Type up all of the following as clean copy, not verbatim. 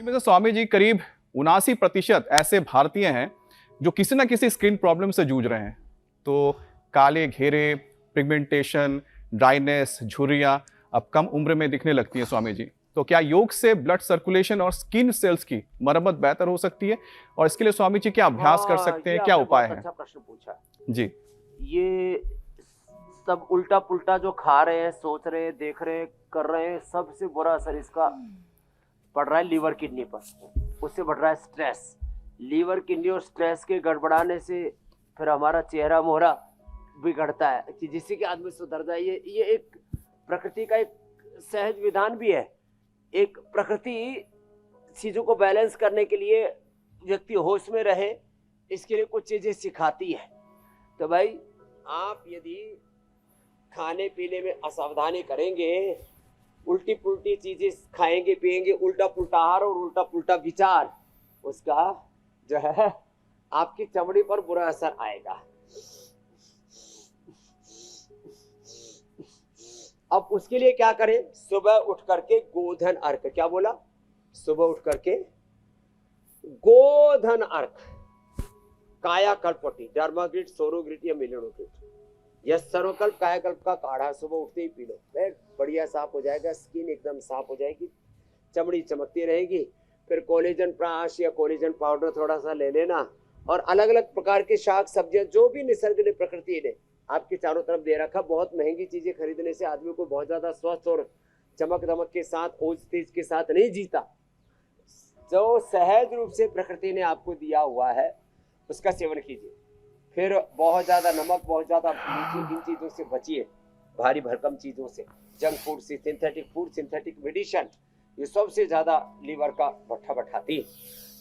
इनमें से स्वामी जी करीब 79% ऐसे भारतीय हैं जो किसी ना किसी स्किन प्रॉब्लम से जूझ रहे हैं। तो काले घेरे, पिगमेंटेशन, ड्राइनेस, झुर्रियां अब कम उम्र में दिखने लगती हैं स्वामी जी। तो क्या योग से ब्लड सर्कुलेशन और स्किन सेल्स की मरम्मत बेहतर हो सकती है? और इसके लिए स्वामी जी क्या अभ्यास कर सकते हैं, क्या उपाय है? अच्छा प्रश्न पूछा जी ये सब उल्टा पुल्टा जो खा रहे हैं, सोच रहे हैं, देख रहे हैं, कर रहे हैं, सबसे बुरा असर इसका पड़ रहा है लीवर किडनी पर। उससे बढ़ रहा है स्ट्रेस। लीवर किडनी और स्ट्रेस के गड़बड़ाने से फिर हमारा चेहरा मोहरा बिगड़ता है कि जिससे कि आदमी सुधर जाए। ये एक प्रकृति का एक सहज विधान भी है। एक प्रकृति चीजों को बैलेंस करने के लिए व्यक्ति होश में रहे, इसके लिए कुछ चीजें सिखाती है। तो भाई आप यदि खाने पीने में असावधानी करेंगे, उल्टी पुल्टी चीजें खाएंगे पिएंगे, उल्टा पुल्टा आहार और उल्टा पुल्टा विचार, उसका जो है आपकी चमड़ी पर बुरा असर आएगा। अब उसके लिए क्या करें? सुबह उठ करके गोधन अर्घ, क्या बोला? सुबह उठ करके गोधन अर्घ, कायाकल्पटी, डर्माग्रिट, सोरोग्रिट या मिलिनोग्रिट या सर्वकल्प कायाकल्प का काढ़ा सुबह उठते ही पी लो। बढ़िया साफ हो जाएगा, स्किन एकदम साफ हो जाएगी, चमड़ी चमकती रहेगी। फिर कोलेजन प्राश या कोलेजन पाउडर थोड़ा सा ले लेना और अलग अलग प्रकार के शाक सब्जियां जो भी निसर्ग ने, प्रकृति ने आपके चारों तरफ दे रखा। बहुत महंगी चीजें खरीदने से आदमी को बहुत ज्यादा स्वस्थ और चमक दमक के साथ, ओज तेज के साथ नहीं जीता। जो सहज रूप से प्रकृति ने आपको दिया हुआ है उसका सेवन कीजिए। फिर बहुत ज्यादा नमक, बहुत ज्यादा मीठी, इन चीजों से बचिए, भारी भरकम चीजों से, जंक फूड से, सिंथेटिक फूड, सिंथेटिक मेडिसिन, ये सबसे ज्यादा लीवर का भट्ठा बैठाती है।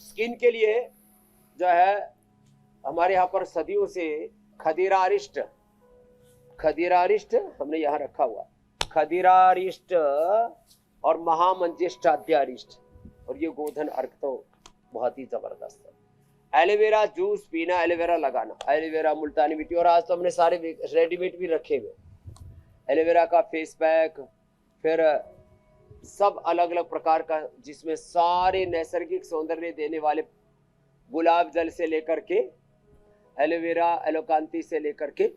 स्किन के लिए जो है हमारे यहाँ पर सदियों से खदीरारिष्ट हमने यहाँ रखा हुआ, खदीरारिष्ट और महामंजिष्ठ अध्यारिष्ट और ये गोधन अर्घ तो बहुत ही जबरदस्त है। एलोवेरा जूस पीना, एलोवेरा लगाना, एलोवेरा मुल्तानी मिट्टी, और आज तो हमने सारे रेडीमेड भी रखे हुए, एलोवेरा का फेस पैक, फिर सब अलग अलग प्रकार का, जिसमें सारे नैसर्गिक सौंदर्य देने वाले गुलाब जल से लेकर के एलोवेरा, एलोकांती से लेकर के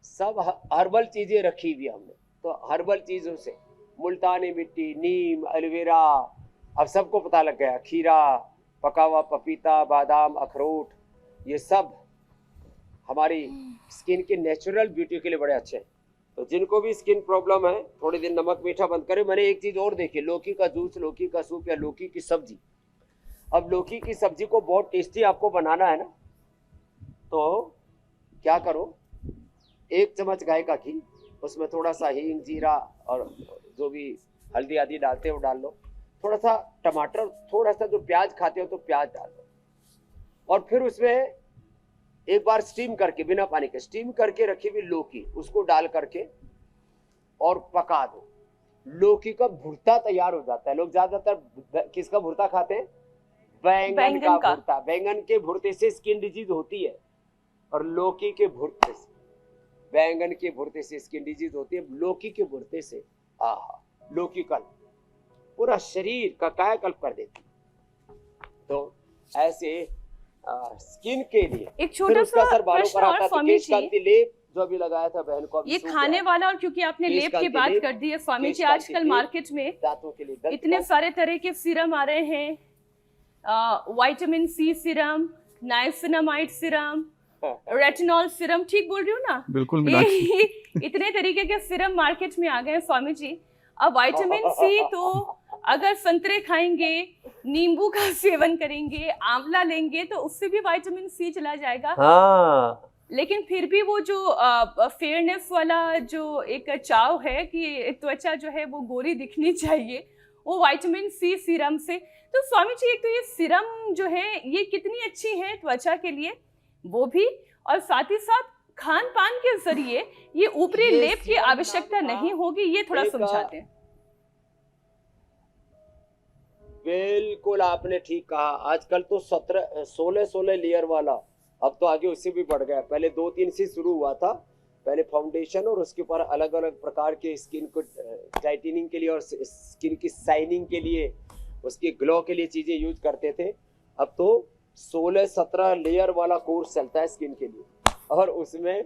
सब हर्बल चीजें रखी हुई हमने। तो हर्बल चीजों से मुल्तानी मिट्टी, नीम, एलोवेरा, अब सबको पता लग गया, खीरा, पका हुआ पपीता, बादाम, अखरोट, ये सब हमारी स्किन के नेचुरल ब्यूटी के लिए बड़े अच्छे हैं। तो जिनको भी स्किन प्रॉब्लम है, थोड़े दिन नमक मीठा बंद करें। मैंने एक चीज और देखी, लौकी का जूस, लौकी का सूप या लौकी की सब्जी। अब लौकी की सब्जी को बहुत टेस्टी आपको बनाना है ना, तो क्या करो, 1 चम्मच गाय का घी, उसमें थोड़ा सा हींग, जीरा और जो भी हल्दी आदि डालते हो डाल लो, थोड़ा सा टमाटर, थोड़ा सा जो प्याज खाते हो तो प्याज डाल दो, और फिर उसमें एक बार स्टीम करके, बिना पानी के स्टीम करके रखी हुई लौकी, उसको डाल करके और पका दो। लौकी का भुर्ता तैयार हो जाता है। लोग ज्यादातर किसका भुर्ता खाते हैं? बैंगन का भुर्ता। बैंगन के भुर्ते से स्किन डिजीज होती है और लौकी के भुर्ते से, बैंगन के भुर्ते से स्किन डिजीज होती है, लौकी के भुर्ते से आहा, लौकी का पूरा शरीर का कायाकल्प कर देती। तो ऐसे स्किन के लिए एक छोटा सा प्रश्न और स्वामी जी, लेप जो अभी लगाया था बहन को, ये खाने वाला, और क्योंकि आपने लेप की बात कर दी है स्वामी जी, आजकल मार्केट में दांतों के लिए इतने सारे तरह के सीरम आ रहे हैं, vitamin C serum, niacinamide serum, retinol serum, ठीक बोल रही हूँ ना? बिल्कुल। इतने तरीके के सीरम मार्केट में आ गए हैं स्वामी जी। अब विटामिन सी तो अगर संतरे खाएंगे, नींबू का सेवन करेंगे, आंवला लेंगे तो उससे भी विटामिन सी चला जाएगा। हाँ। लेकिन फिर भी वो जो फेयरनेस वाला जो एक चाव है कि त्वचा जो है वो गोरी दिखनी चाहिए, वो विटामिन सी सीरम से। तो स्वामी जी, एक तो ये सीरम जो है ये कितनी अच्छी है त्वचा के लिए, वो भी, और साथ ही साथ खान पान के जरिए ये ऊपरी लेप की आवश्यकता नहीं होगी, ये थोड़ा समझाते हैं। बिल्कुल आपने ठीक कहा। आजकल तो 16 लेयर वाला, अब तो आगे उससे भी बढ़ गया। पहले 2-3 से शुरू हुआ था, पहले फाउंडेशन और उसके ऊपर अलग अलग प्रकार के स्किन को टाइटनिंग के लिए और स्किन की शाइनिंग के लिए उसकी ग्लो के लिए चीजें यूज करते थे। अब तो 16-17 लेयर वाला कोर्स चलता है स्किन के लिए, और उसमें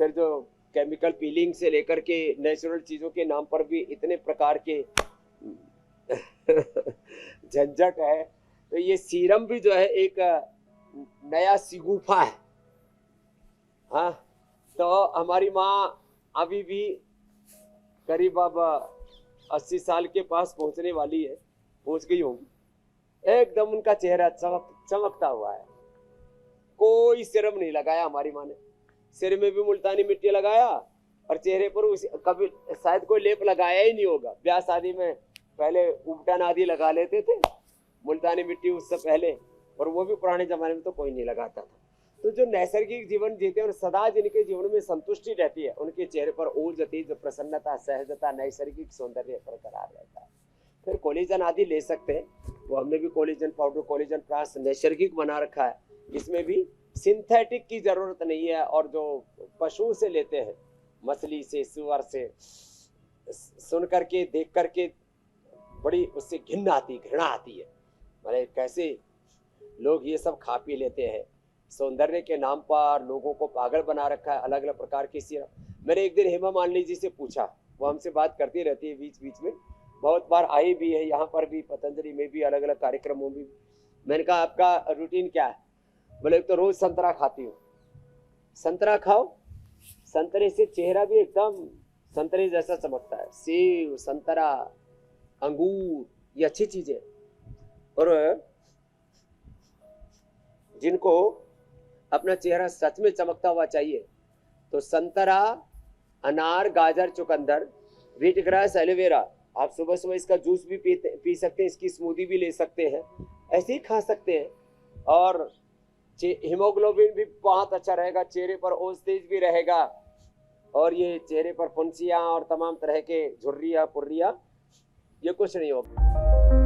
फिर जो केमिकल पीलिंग से लेकर के नेचुरल चीजों के नाम पर भी इतने प्रकार के झंझट है। तो ये सीरम भी जो है एक नया सिगुफा है। हाँ, तो हमारी माँ अभी भी करीब अब 80 साल के पास पहुंचने वाली है, पहुंच गई होगी। एकदम उनका चेहरा चमकता हुआ है। कोई सिरम नहीं लगाया हमारी माँ ने। सिर में भी मुल्तानी मिट्टी लगाया और चेहरे पर कभी शायद कोई लेप लगाया ही नहीं होगा। ब्याह शादी में पहले उपटन आदि लगा लेते थे, मुल्तानी मिट्टी उससे पहले, और वो भी पुराने जमाने में तो कोई नहीं लगाता था। तो जो नैसर्गिक जीवन जीते हैं और सदा जिनके जीवन में संतुष्टि रहती है, उनके चेहरे पर ऊर्जा, तेज, प्रसन्नता, सहजता, नैसर्गिक सौंदर्य बरकरार रहता है। फिर कोलेजन आदि ले सकते हैं, वो हमने भी कोलेजन पाउडर, कोलेजन प्लास नैसर्गिक बना रखा है। इसमें भी सिंथेटिक की जरूरत नहीं है। और जो पशु से लेते हैं, मछली से, सुअर से, सुन करके देख करके बड़ी उससे घिन आती, घृणा आती है। माने कैसे लोग ये सब खा पी लेते हैं, सौंदर्य के नाम पर लोगों को पागल बना रखा है। अलग अलग प्रकार की सिरप। मैंने एक दिन हेमा मालिनी जी से पूछा, वो हमसे बात करती रहती है बीच बीच में, बहुत बार आई भी है, यहाँ पर भी, पतंजलि में भी, अलग अलग कार्यक्रमों में भी। मैंने कहा आपका रूटीन क्या है? बोले तो रोज संतरा खाती हूँ। संतरा खाओ, संतरे से चेहरा भी एकदम संतरे जैसा चमकता है। सेब, संतरा, अंगूर, ये अच्छी चीजें। और जिनको अपना चेहरा सच में चमकता हुआ चाहिए तो संतरा, अनार, गाजर, चुकंदर, व्हीट ग्रास, एलोवेरा, आप सुबह सुबह इसका जूस भी पी सकते हैं, इसकी स्मूदी भी ले सकते हैं, ऐसे ही खा सकते हैं। और हीमोग्लोबिन भी बहुत अच्छा रहेगा, चेहरे पर ओज तेज भी रहेगा, और ये चेहरे पर फुंसियाँ और तमाम तरह के झुर्रियाँ पुर्रियाँ ये कुछ नहीं होगा।